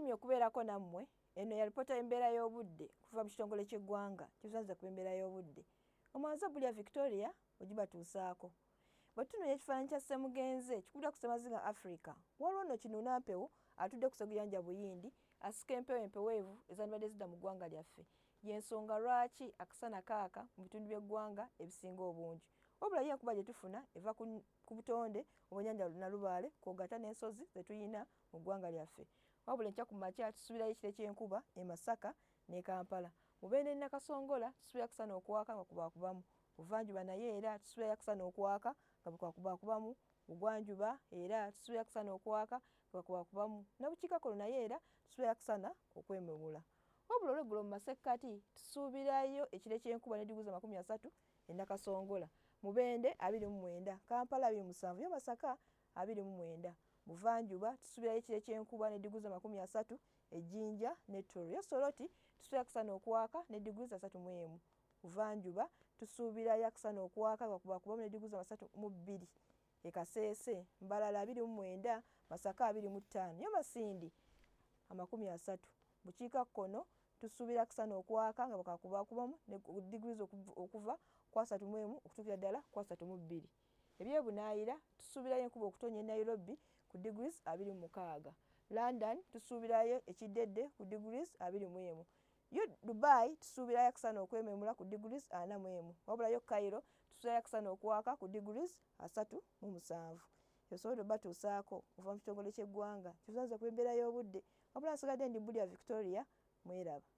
Nsiimye okubeerako nammwe. Eno ya lipoota y'embeera y'obudde kuva mu kitongole ky'eggwanga kisanze ku embeera y'obudde. Omwanza Bulya Victoria ogibatuusaako. Bwe tutunuulira ekifaananyi kya Ssemugenze kikuddwa ku Ssemazinga Africa, waliwo nno Kinuunampewo atudde ku Sseguyanja Buyindi asika empewo empeweevu ezandibadde zidda mu ggwanga lyaffe. Y'ensonga lwaki akasana kaaka mu bitundu by'eggwanga ebisinga obungi. Wabula ye enkuba gye tufuna eva ku butonde obw'ennyanja Nalubaale kw'ogatta n'ensozi ze tuyina mu ggwanga lyaffe. Wabula enkya ku makya tusuubirayo ekire ky'enkuba e Masaka ne Kampala. Mubende ne Nakasongola tusuubira akasana okwaka nga kubaakubamu. Buvanjuba naye era tusuubirayo akasana okwaka nga kubaakubamu. Bugwanjuba era tusuubira akasana okwaka nga kubaakubamu. Ne bukiikakkono naye era tusuubirayo akasana okwememula. Wabula olweggulo mu masekkati tusuubirayo ekire ky'enkuba ne digrii 30 e Nakasongola. Mubende 29, Kampala 27, yo Masaka 29. Buvanjuba tusuubirayo ekire ky'enkuba ne digrii 30 e Jinja ne Toro. Yo Soroti tusuubira akasana okwaka ne digrii 31. Buvanjuba tusuubirayo akasana okwaka nga kubaakubamu ne digrii 32. E Kaseese Mbalala 29, Masaka 25, yo Masindi 30. Bukiikakkono tusuubira akasana okwaka nga kubaakubamu ne digrii okuva ku 31 okutuukira ddala ku 32. Ebyebunaayira tusuubirayo enkuba okutonya e Nairobi ku digrii 26. London tusuubirayo ekiddedde ku digrii 21. Yo Dubai tusuubirayo akasana okwememula ku digrii 41. Wabula yo Cairo tusuubirayo akasana okwaka ku digrii 37. Yosobodde batuusaako okuva mu kitongole ky'eggwanga kisanze ku embeera y'obudde. Wabula nsigadde ndi Bulya Victoria, mweraba.